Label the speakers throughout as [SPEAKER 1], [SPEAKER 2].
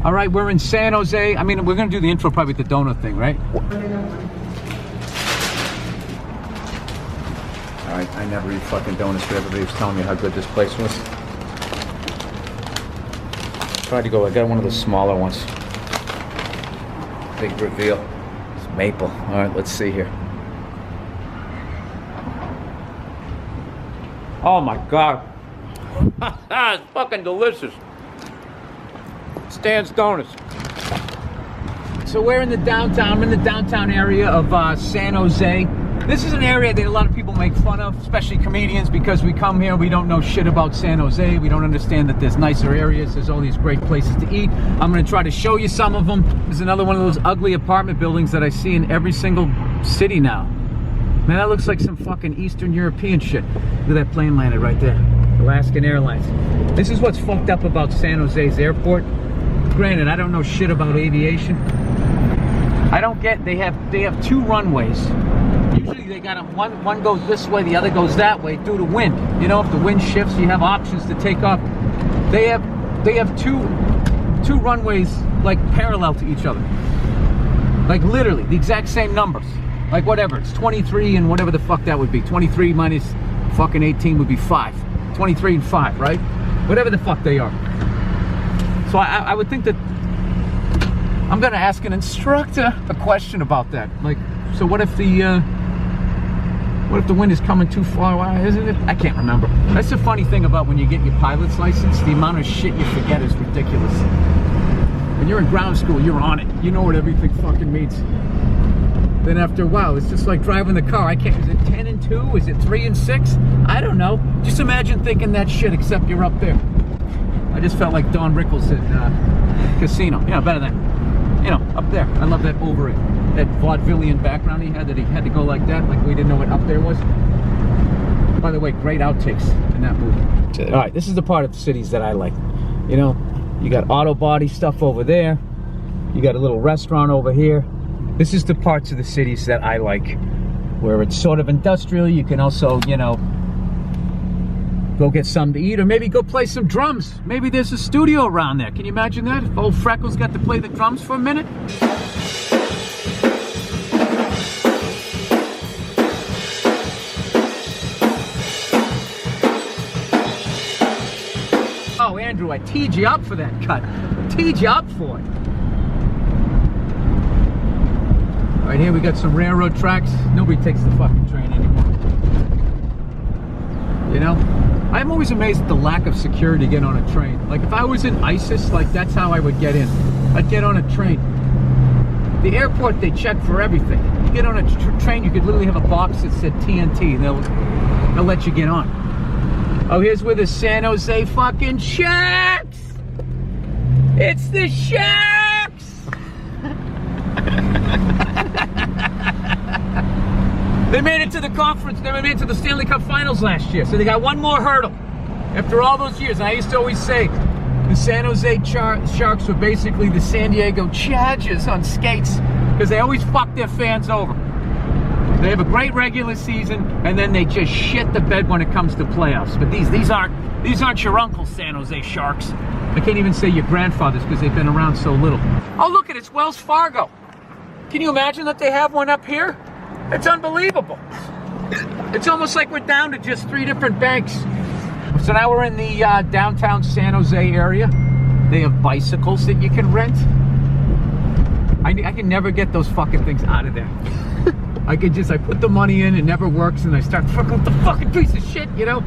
[SPEAKER 1] All right, we're in San Jose. I mean, we're gonna do the intro probably with the donut thing, right? All right, I never eat fucking donuts, but everybody was telling me how good this place was. Tried to go, I got one of the smaller ones. Big reveal. It's maple. All right, let's see here. Oh my God. It's fucking delicious. Stan's Donuts. So we're in the downtown. I'm in the downtown area of San Jose. This is an area that a lot of people make fun of, especially comedians, because we come here, we don't know shit about San Jose. We don't understand that there's nicer areas. There's all these great places to eat. I'm going to try to show you some of them. There's another one of those ugly apartment buildings that I see in every single city now. Man, that looks like some fucking Eastern European shit. Look at that plane landed right there. Alaskan Airlines. This is what's fucked up about San Jose's airport. Granted, I don't know shit about aviation. I don't get, they have two runways. Usually they got one goes this way, the other goes that way due to wind. You know, if the wind shifts, you have options to take off. They have two runways like parallel to each other. Like literally the exact same numbers. Like whatever, it's 23 and whatever the fuck that would be. 23 minus fucking 18 would be 5. 23 and 5, right? Whatever the fuck they are. So I would think that I'm gonna ask an instructor a question about that. Like, so what if the wind is coming too far away, isn't it? I can't remember. That's the funny thing about when you get your pilot's license, the amount of shit you forget is ridiculous. When you're in ground school, you're on it. You know what everything fucking means. Then after a while, it's just like driving the car. I can't, is it 10 and 2? Is it 3 and 6? I don't know. Just imagine thinking that shit, except you're up there. I just felt like Don Rickles at Casino. You know, better than, you know, up there. I love that over it. That vaudevillian background he had, that he had to go like that, like we didn't know what up there was. By the way, great outtakes in that movie. All right, this is the part of the cities that I like. You know, you got auto body stuff over there. You got a little restaurant over here. This is the parts of the cities that I like, where it's sort of industrial. You can also, you know, go get something to eat, or maybe go play some drums. Maybe there's a studio around there. Can you imagine that? If old Freckles got to play the drums for a minute? Oh, Andrew, I teed you up for that cut. Teed you up for it. Right here we got some railroad tracks. Nobody takes the fucking train anymore. You know? I'm always amazed at the lack of security to get on a train. Like if I was in ISIS, like that's how I would get in. I'd get on a train. The airport, they check for everything. You get on a train, you could literally have a box that said TNT and they'll let you get on. Oh, here's where the San Jose fucking Sharks! It's the Sharks! They made it to the conference, they made it to the Stanley Cup Finals last year, so they got one more hurdle. After all those years, and I used to always say, the San Jose Sharks were basically the San Diego Chargers on skates, because they always fuck their fans over. They have a great regular season, and then they just shit the bed when it comes to playoffs. But these aren't your uncle's San Jose Sharks. I can't even say your grandfather's because they've been around so little. Oh, look at it, it's Wells Fargo. Can you imagine that they have one up here? It's unbelievable. It's almost like we're down to just 3 different banks. So now we're in the downtown San Jose area. They have bicycles that you can rent. I can never get those fucking things out of there. I put the money in, it never works, and I start fucking with the fucking piece of shit, you know?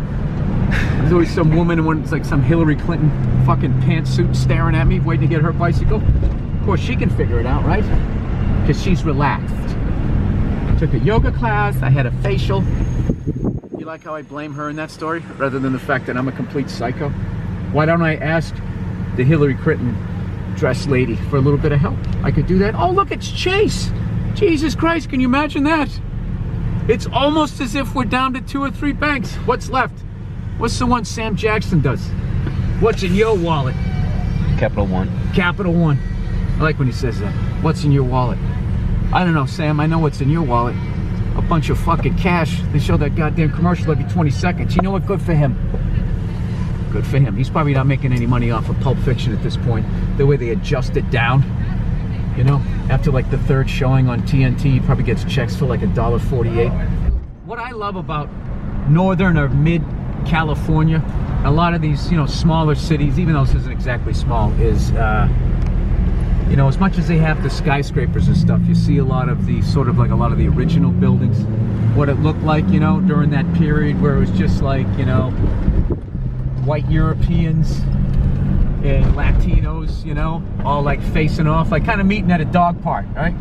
[SPEAKER 1] There's always some woman in it's like some Hillary Clinton fucking pantsuit staring at me, waiting to get her bicycle. Of course, she can figure it out, right? Because she's relaxed. Took a yoga class, I had a facial. You like how I blame her in that story, rather than the fact that I'm a complete psycho? Why don't I ask the Hillary Clinton dressed lady for a little bit of help? I could do that. Oh, look, it's Chase. Jesus Christ, can you imagine that? It's almost as if we're down to 2 or 3 banks. What's left? What's the one Sam Jackson does? What's in your wallet?
[SPEAKER 2] Capital One.
[SPEAKER 1] Capital One. I like when he says that. What's in your wallet? I don't know, Sam, I know what's in your wallet. A bunch of fucking cash. They show that goddamn commercial every 20 seconds. You know what? Good for him. Good for him. He's probably not making any money off of Pulp Fiction at this point. The way they adjust it down, you know, after like the third showing on TNT, he probably gets checks for like $1.48. What I love about northern or mid California, a lot of these, you know, smaller cities, even though this isn't exactly small, is you know, as much as they have the skyscrapers and stuff, you see a lot of the sort of like a lot of the original buildings, what it looked like, you know, during that period where it was just like, you know, white Europeans and Latinos, you know, all like facing off, like kind of meeting at a dog park, right?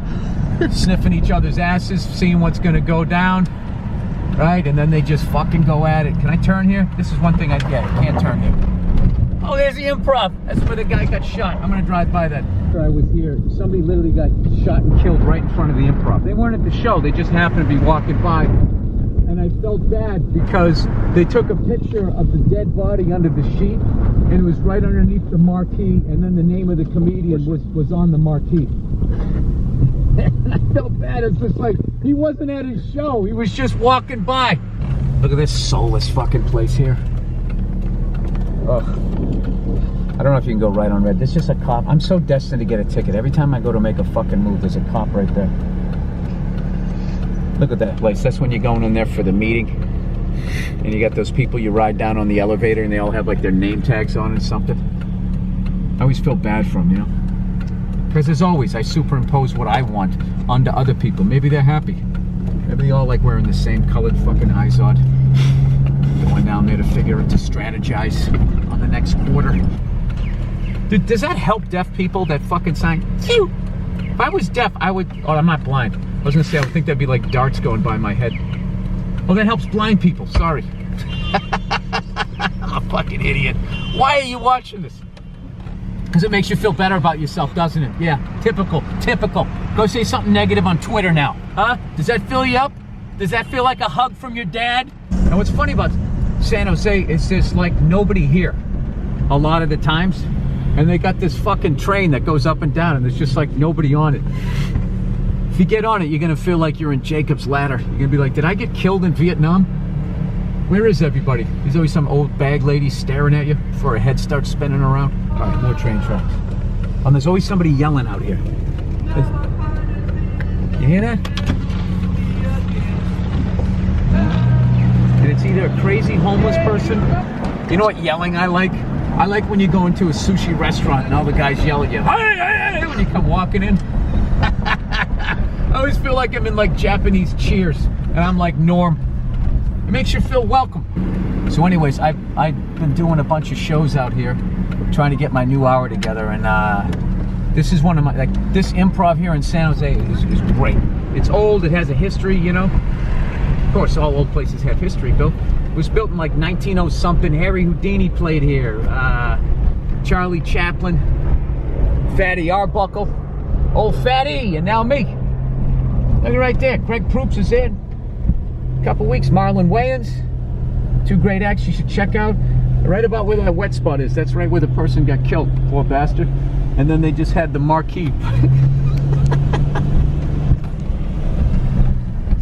[SPEAKER 1] Sniffing each other's asses, seeing what's gonna go down, right? And then they just fucking go at it. Can I turn here? This is one thing I get. I can't turn here. Oh, there's the Improv. That's where the guy got shot. I'm gonna drive by that. After I was here, somebody literally got shot and killed right in front of the Improv. They weren't at the show. They just happened to be walking by. And I felt bad because they took a picture of the dead body under the sheet, and it was right underneath the marquee, and then the name of the comedian was on the marquee. And I felt bad. It's just like, he wasn't at his show. He was just walking by. Look at this soulless fucking place here. Ugh. I don't know if you can go right on red. There's just a cop. I'm so destined to get a ticket. Every time I go to make a fucking move, there's a cop right there. Look at that place. That's when you're going in there for the meeting. And you got those people you ride down on the elevator and they all have like their name tags on and something. I always feel bad for them, you know? Because as always, I superimpose what I want onto other people. Maybe they're happy. Maybe they all like wearing the same colored fucking Izod. Going down there to figure it, to strategize on the next quarter. Dude, does that help deaf people, that fucking sign? Phew! If I was deaf, I would... Oh, I'm not blind. I was gonna say, I would think that'd be like darts going by my head. Oh, that helps blind people. Sorry. I'm a fucking idiot. Why are you watching this? Because it makes you feel better about yourself, doesn't it? Yeah, typical, typical. Go say something negative on Twitter now. Huh? Does that fill you up? Does that feel like a hug from your dad? And what's funny about San Jose is there's like nobody here a lot of the times. And they got this fucking train that goes up and down and there's just like nobody on it. If you get on it, you're gonna feel like you're in Jacob's Ladder. You're gonna be like, did I get killed in Vietnam? Where is everybody? There's always some old bag lady staring at you before her head starts spinning around. All right, more train tracks. And there's always somebody yelling out here. You hear that? And it's either a crazy homeless person. You know what yelling I like? I like when you go into a sushi restaurant and all the guys yell at you, hey, hey, hey, when you come walking in. I always feel like I'm in like Japanese Cheers and I'm like Norm. It makes you feel welcome. So anyways, I've been doing a bunch of shows out here, trying to get my new hour together, and this is one of my, like, this Improv here in San Jose is great. It's old, it has a history, you know. Of course, all old places have history, Bill. It was built in like 1900-something. Harry Houdini played here. Charlie Chaplin, Fatty Arbuckle, old Fatty, and now me. Look right there. Greg Proops is in. Couple weeks. Marlon Wayans. Two great acts you should check out. Right about where that wet spot is. That's right where the person got killed. Poor bastard. And then they just had the marquee.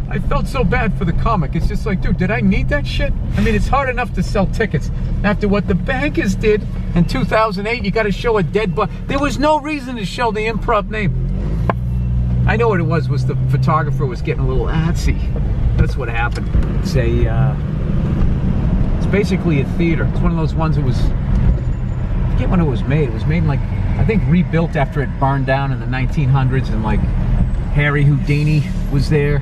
[SPEAKER 1] I felt so bad for the comic. It's just like, dude, did I need that shit? I mean, it's hard enough to sell tickets. After what the bankers did in 2008, you got to show a dead body. There was no reason to show the Improv name. I know what it was the photographer was getting a little antsy. That's what happened. It's basically a theater. It's one of those ones that was, I forget when it was made. It was made like, I think rebuilt after it burned down in the 1900s, and like Harry Houdini was there.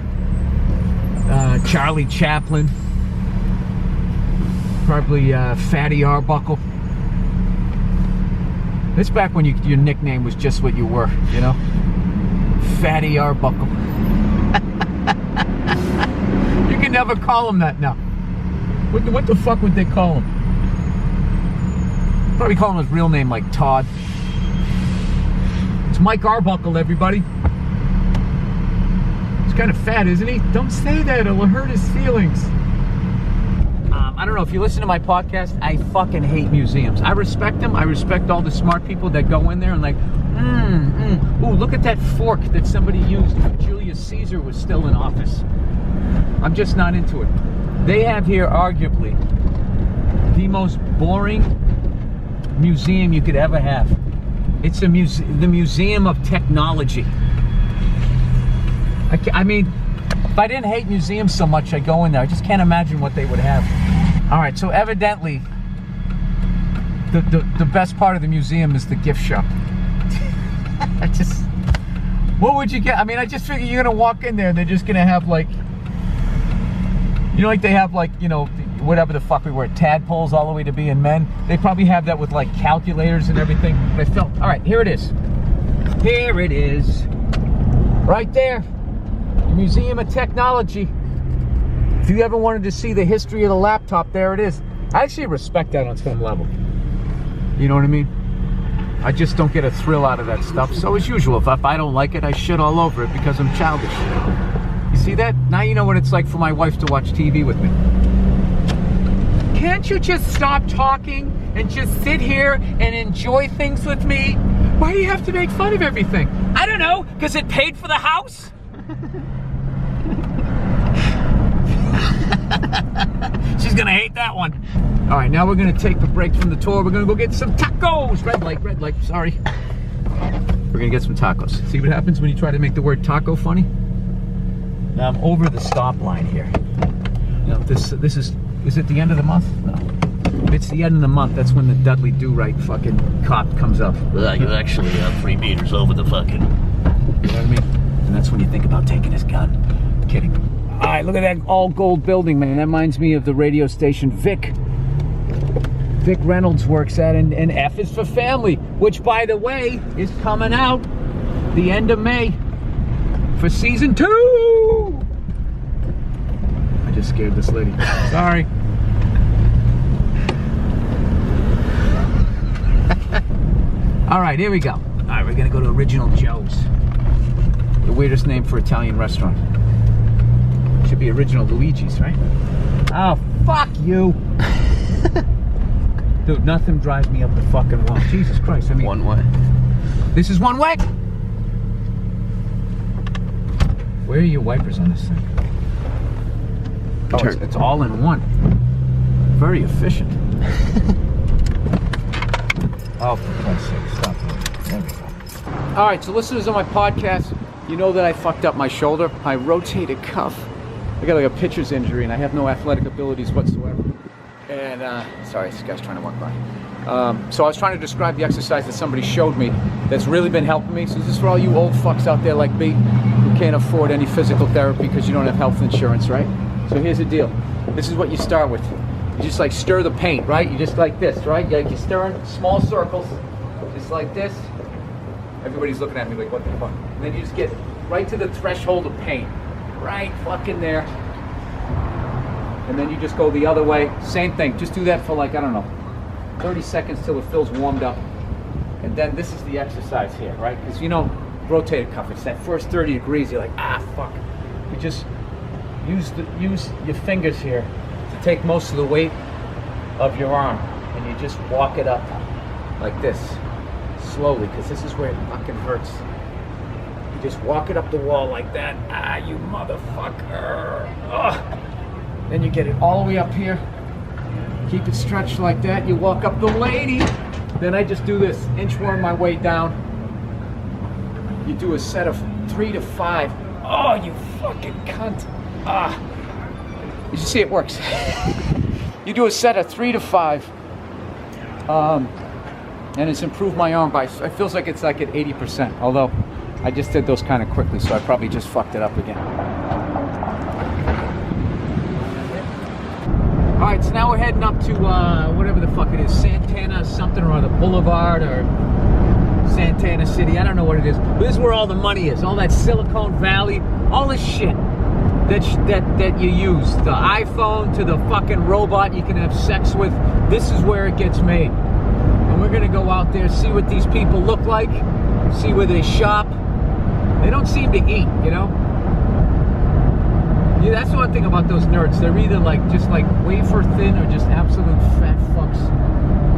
[SPEAKER 1] Charlie Chaplin, probably Fatty Arbuckle. It's back when your nickname was just what you were, you know? Fatty Arbuckle. You can never call him that now. What the fuck would they call him? Probably call him his real name, like Todd. It's Mike Arbuckle, everybody. He's kind of fat, isn't he? Don't say that, it'll hurt his feelings. I don't know, if you listen to my podcast, I fucking hate museums. I respect them. I respect all the smart people that go in there and like, ooh, look at that fork that somebody used when Julius Caesar was still in office. I'm just not into it. They have here, arguably, the most boring museum you could ever have. It's the Museum of Technology. I mean, if I didn't hate museums so much, I'd go in there. I just can't imagine what they would have. All right, so evidently, the best part of the museum is the gift shop. What would you get? I mean, I just figure you're gonna walk in there and they're just gonna have like, you know, like they have like, you know, whatever the fuck we were, tadpoles all the way to being men. They probably have that with like calculators and everything. But I felt, all right, here it is. Here it is. Right there. The Museum of Technology. If you ever wanted to see the history of the laptop, there it is. I actually respect that on some level. You know what I mean? I just don't get a thrill out of that stuff. So as usual, if I don't like it, I shit all over it because I'm childish. You see that? Now you know what it's like for my wife to watch TV with me. Can't you just stop talking and just sit here and enjoy things with me? Why do you have to make fun of everything? I don't know, because it paid for the house? She's gonna hate that one. All right, now we're gonna take a break from the tour. We're gonna go get some tacos. Red light, sorry. We're gonna get some tacos. See what happens when you try to make the word taco funny? Now I'm over the stop line here. You know, this is it the end of the month? No. If it's the end of the month, that's when the Dudley Do-Right fucking cop comes up.
[SPEAKER 2] You're actually 3 meters over the fucking...
[SPEAKER 1] You know what I mean? And that's when you think about taking his gun. Kidding. All right, look at that all-gold building, man. That reminds me of the radio station Vic Reynolds works at, and F is for Family, which, by the way, is coming out the end of May for season 2. I just scared this lady. Sorry. All right, here we go. All right, we're gonna go to Original Joe's. The weirdest name for Italian restaurant. Should be Original Luigi's, right? Oh, fuck you. Dude, nothing drives me up the fucking wall. Jesus Christ, I mean...
[SPEAKER 2] One way.
[SPEAKER 1] This is one way? Where are your wipers on this thing? Oh, it's all in one. Very efficient. Oh, for Christ's sake, stop it. There we go. All right, so listeners on my podcast, you know that I fucked up my shoulder. My rotated cuff. I got like a pitcher's injury and I have no athletic abilities whatsoever. And, sorry, this guy's trying to walk by. So I was trying to describe the exercise that somebody showed me that's really been helping me. So this is for all you old fucks out there like me who can't afford any physical therapy because you don't have health insurance, right? So here's the deal. This is what you start with. You just like stir the paint, right? You just like this, right? You're stirring small circles, just like this. Everybody's looking at me like, what the fuck? And then you just get right to the threshold of paint. Right fucking there. And then you just go the other way. Same thing. Just do that for like, I don't know, 30 seconds till it feels warmed up. And then this is the exercise here, right? Because you know, rotated cuff, it's that first 30 degrees, you're like, ah, fuck. You just use your fingers here to take most of the weight of your arm. And you just walk it up like this, slowly, because this is where it fucking hurts. You just walk it up the wall like that. Ah, you motherfucker. Ugh. Then you get it all the way up here. Keep it stretched like that. You walk up the lady. Then I just do this, inchworm my way down. You do a set of 3 to 5. Oh, you fucking cunt. Ah. You see, it works. You do a set of 3 to 5. And it's improved my arm by, it feels like it's like at 80%. Although, I just did those kind of quickly, so I probably just fucked it up again. All right, so now we're heading up to whatever the fuck it is, Santana something or other Boulevard or Santana City. I don't know what it is, but this is where all the money is. All that Silicon Valley, all this shit that you use. The iPhone to the fucking robot you can have sex with. This is where it gets made. And we're gonna go out there, see what these people look like, see where they shop. They don't seem to eat, you know? Yeah, that's the one thing about those nerds. They're either like just like wafer thin or just absolute fat fucks.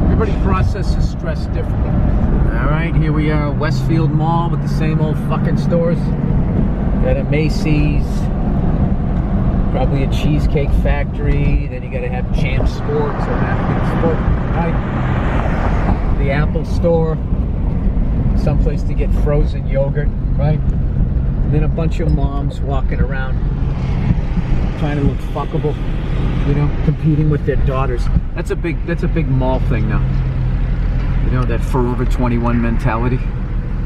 [SPEAKER 1] Everybody processes stress differently. All right, here we are, Westfield Mall with the same old fucking stores. Got a Macy's, probably a Cheesecake Factory. Then you gotta have Champ Sports or African Sport. Right? the Apple store, someplace to get frozen yogurt, right? And then a bunch of moms walking around trying to look fuckable, you know, competing with their daughters. That's a big mall thing now. You know, that Forever 21 mentality.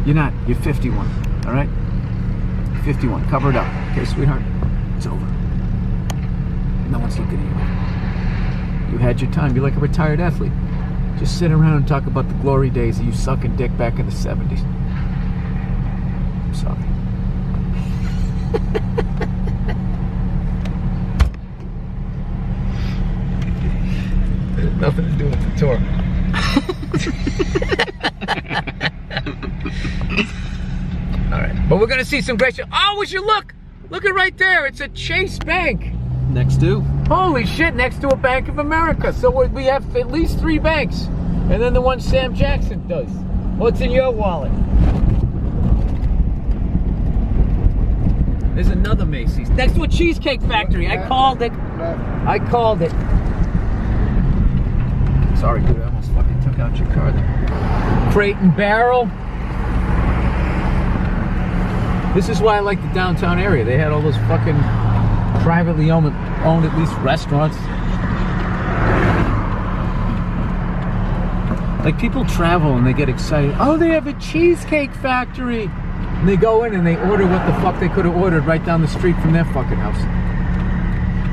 [SPEAKER 1] You're not, you're 51, all right? 51, cover it up. Okay, sweetheart, it's over. No one's looking at you. You had your time. You're like a retired athlete. Just sit around and talk about the glory days of you sucking dick back in the 70s. I'm sorry. It had nothing to do with the tour. All right, but we're gonna see some great shit. Oh, would you look? Look at right there. It's a Chase Bank.
[SPEAKER 3] Next to?
[SPEAKER 1] Holy shit, next to a Bank of America. So we have at least 3 banks. And then the one Sam Jackson does. What's in your wallet? There's another Macy's. Next to a Cheesecake Factory. I called it. I called it. Sorry, dude, I almost fucking took out your car there. Crate and Barrel. This is why I like the downtown area. They had all those fucking privately owned at least restaurants. Like, people travel and they get excited. Oh, they have a Cheesecake Factory. And they go in and they order what the fuck they could have ordered right down the street from their fucking house.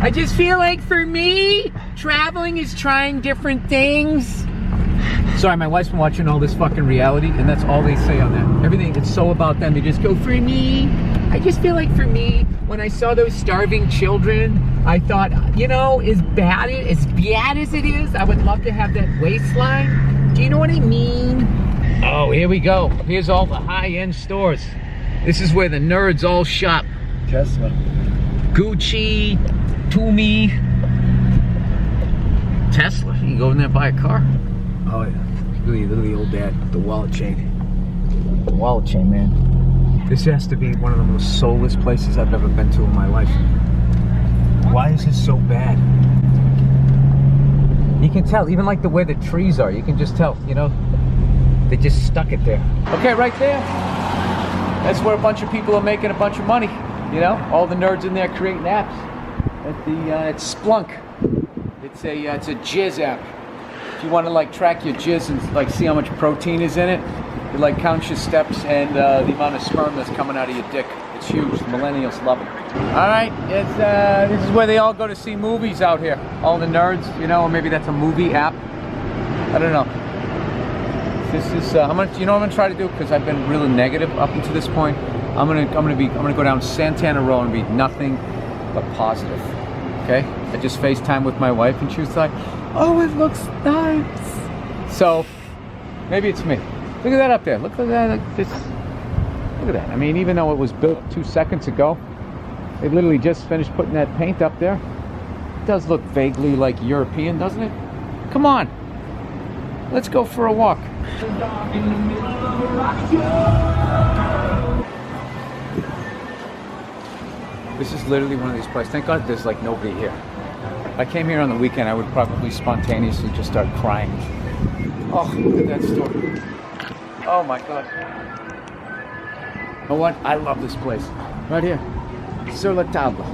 [SPEAKER 1] I just feel like for me, traveling is trying different things. Sorry, my wife's been watching all this fucking reality, and that's all they say on that. Everything, it's so about them. They just go, for me. I just feel like for me, when I saw those starving children, I thought, you know, as bad as it is, I would love to have that waistline. Do you know what I mean? Oh, here we go. Here's all the high-end stores. This is where the nerds all shop.
[SPEAKER 3] Tesla.
[SPEAKER 1] Gucci, Tumi. Tesla. You can go in there and buy a car. Oh, yeah. Look at the old dad with the wallet chain. The wallet chain, man. This has to be one of the most soulless places I've ever been to in my life. Why is it so bad? You can tell, even like the way the trees are, you can just tell, you know, they just stuck it there. Okay, right there. That's where a bunch of people are making a bunch of money. You know, all the nerds in there creating apps. It's Splunk. It's a jizz app. If you want to like track your jizz and like see how much protein is in it, it like counts your steps and the amount of sperm that's coming out of your dick. It's huge. The millennials love it. All right, this is where they all go to see movies out here. All the nerds, you know, or maybe that's a movie app. I don't know. This is you know what I'm gonna try to do, because I've been really negative up until this point. I'm gonna go down Santana Row and be nothing but positive. Okay? I just FaceTime with my wife and she was like, "Oh, it looks nice." So maybe it's me. Look at that up there. Look at that. Look at that. I mean, even though it was built 2 seconds ago, they literally just finished putting that paint up there. It does look vaguely like European, doesn't it? Come on. Let's go for a walk. This is literally one of these places. Thank God there's like nobody here. If I came here on the weekend, I would probably spontaneously just start crying. Oh, look at that store. Oh my God. You know what? I love this place. Right here. Sur la table.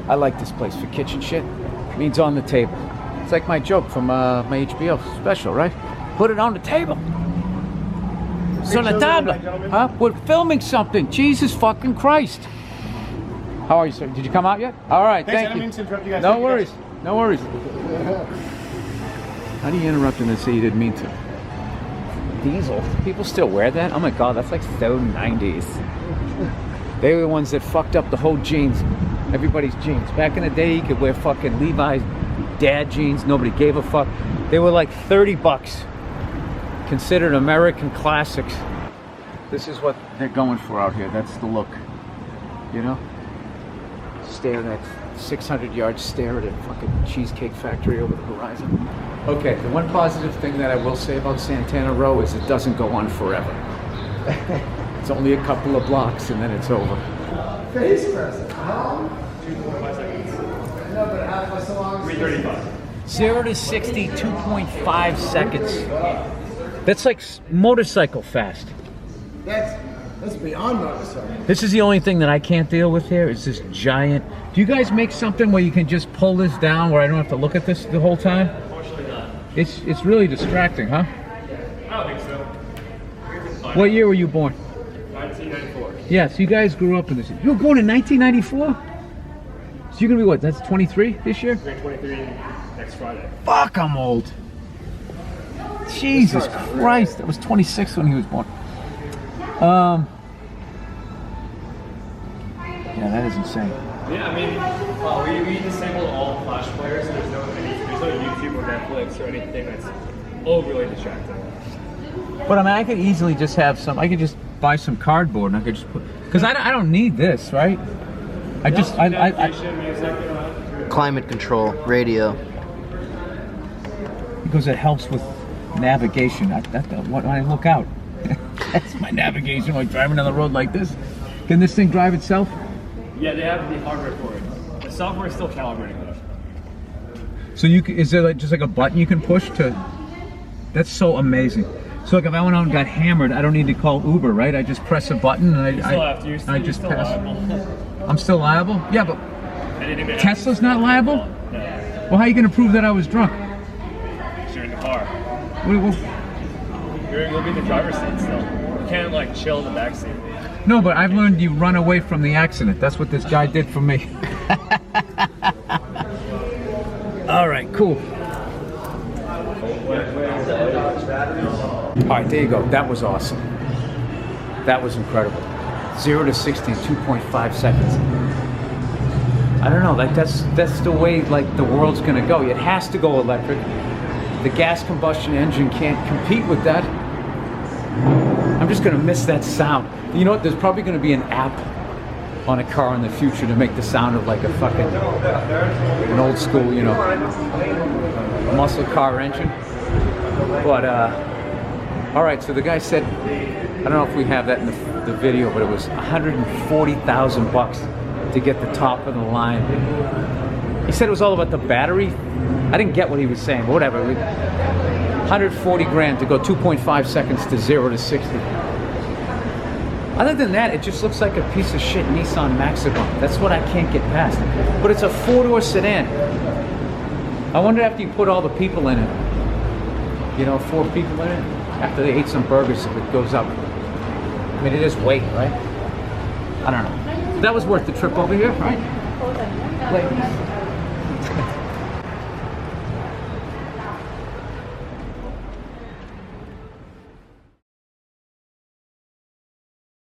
[SPEAKER 1] I like this place for kitchen shit. It means on the table. It's like my joke from my HBO special, right? Put it on the table. Sur la table. Huh? We're filming something. Jesus fucking Christ. How are you, sir? Did you come out yet? All right, thank you. No worries. No worries. How do you interrupt him and say you didn't mean to? Diesel. People still wear that? Oh my God, that's like so 90s. They were the ones that fucked up the whole jeans. Everybody's jeans. Back in the day, you could wear fucking Levi's dad jeans. Nobody gave a fuck. They were like 30 bucks. Considered American classics. This is what they're going for out here. That's the look. You know? Stare at that 600-yard stare at a fucking Cheesecake Factory over the horizon. Okay, the one positive thing that I will say about Santana Row is it doesn't go on forever. It's only a couple of blocks and then it's over.
[SPEAKER 4] Face present. How? 2.5 seconds. No, but half was so long. 3:35.
[SPEAKER 1] 0 to 60, 2.5 seconds. That's like motorcycle fast.
[SPEAKER 4] That's beyond motorcycle.
[SPEAKER 1] This is the only thing that I can't deal with here is this giant. Do you guys make something where you can just pull this down where I don't have to look at this the whole time?
[SPEAKER 3] Unfortunately not.
[SPEAKER 1] It's really distracting, huh?
[SPEAKER 3] I don't think so.
[SPEAKER 1] What year were you born?
[SPEAKER 3] 1994.
[SPEAKER 1] Yes, you guys grew up in this. You were born in 1994? So you're gonna be what? That's 23 this year?
[SPEAKER 3] Grade 23 next Friday.
[SPEAKER 1] Fuck, I'm old. Jesus Christ, I was 26 when he was born. Yeah, that is insane.
[SPEAKER 3] Yeah, I mean, we disabled all Flash players. There's no YouTube or Netflix or anything that's overly distracting.
[SPEAKER 1] But I mean, I could easily just have some. I could just buy some cardboard and I could just put. Because I don't need this, right?
[SPEAKER 3] Navigation, music,
[SPEAKER 5] Climate control, radio.
[SPEAKER 1] Because it helps with navigation. When I look out, that's my navigation. Like driving down the road like this. Can this thing drive itself?
[SPEAKER 3] Yeah, they have the hardware for it. The software is still calibrating that.
[SPEAKER 1] So is there just like a button you can push to? That's so amazing. So like if I went out and got hammered, I don't need to call Uber, right? I just press a button and I just pass.
[SPEAKER 3] Liable.
[SPEAKER 1] I'm still liable? Yeah, but
[SPEAKER 3] Anything that
[SPEAKER 1] Tesla's not liable?
[SPEAKER 3] No.
[SPEAKER 1] Well, how are you going to prove that I was drunk?
[SPEAKER 3] You're in the car. You'll be in the driver's seat still. You can't like chill in the back seat.
[SPEAKER 1] No, but I've learned you run away from the accident. That's what this guy did for me. All right, cool. All right, there you go. That was awesome. That was incredible. 0 to 60 in 2.5 seconds. I don't know, like that's the way like the world's gonna go. It has to go electric. The gas combustion engine can't compete with that. I'm just gonna miss that sound. You know what? There's probably gonna be an app on a car in the future to make the sound of like a fucking an old school, you know, muscle car engine. But all right. So the guy said, I don't know if we have that in the video, but it was $140,000 to get the top of the line. He said it was all about the battery. I didn't get what he was saying, but whatever. 140 grand to go 2.5 seconds to 0 to 60. Other than that, it just looks like a piece of shit Nissan Maxima. That's what I can't get past. But it's a 4-door sedan. I wonder after you put all the people in it, you know, 4 people in it, after they ate some burgers, if it goes up. I mean, it is weight, right? I don't know. That was worth the trip over here, right? Ladies.